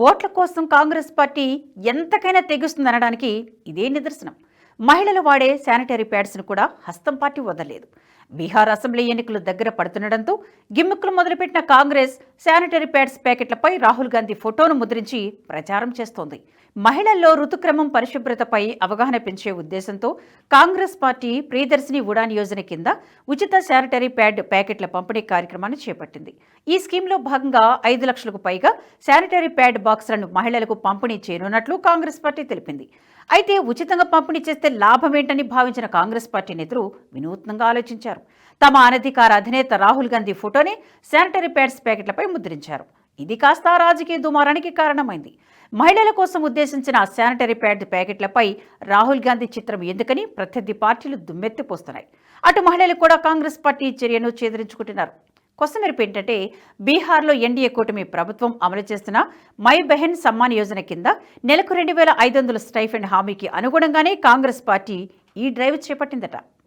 ఓట్ల కోసం కాంగ్రెస్ పార్టీ ఎంతకైనా తెగిస్తుందనడానికి ఇదే నిదర్శనం. మహిళలు వాడే శానిటరీ ప్యాడ్స్ను కూడా హస్తం పార్టీ వదలలేదు. బీహార్ అసెంబ్లీ ఎన్నికలు దగ్గర పడుతుండటంతో గిమ్మిక్కులు మొదలుపెట్టిన కాంగ్రెస్ శానిటరీ ప్యాడ్స్ ప్యాకెట్లపై రాహుల్ గాంధీ ఫోటోను ముద్రించి ప్రచారం చేస్తోంది. మహిళల్లో ఋతుక్రమం పరిశుభ్రతపై అవగాహన పెంచే ఉద్దేశంతో కాంగ్రెస్ పార్టీ ప్రియదర్శిని ఉడాన్ యోజన కింద ఉచిత శానిటరీ ప్యాడ్ ప్యాకెట్ల పంపిణీ కార్యక్రమాన్ని చేపట్టింది. ఈ స్కీమ్లో భాగంగా 5 లక్షలకు పైగా శానిటరీ ప్యాడ్ బాక్సులను మహిళలకు పంపిణీ చేయనున్నట్లు కాంగ్రెస్ పార్టీ తెలిపింది. అయితే ఉచితంగా పంపిణీ చేస్తే లాభమేంటని భావించిన కాంగ్రెస్ పార్టీ నేతలు వినూత్నంగా ఆలోచించారు. తమ అనధికార అధినేత రాహుల్ గాంధీ ఫోటోని శానిటరీ ప్యాడ్స్ ప్యాకెట్లపై ముద్రించారు. ఇది కాస్త రాజకీయ దుమారానికి కారణమైంది. మహిళల కోసం ఉద్దేశించిన శానిటరీ ప్యాడ్ ప్యాకెట్లపై రాహుల్ గాంధీ చిత్రం ఎందుకని ప్రత్యర్థి పార్టీలు దుమ్మెత్తిపోస్తున్నాయి. అటు మహిళలు కూడా కాంగ్రెస్ పార్టీ చర్యను చేదరించుకుంటున్నారు. కొసమెరుపు ఏంటంటే, బీహార్లో ఎన్డీఏ కూటమి ప్రభుత్వం అమలు చేస్తున్న మై బెహెన్ సమ్మాన్ యోజన కింద నెలకు 2,500 స్టైఫండ్ హామీకి అనుగుణంగానే కాంగ్రెస్ పార్టీ ఈ డ్రైవ్ చేపట్టిందట.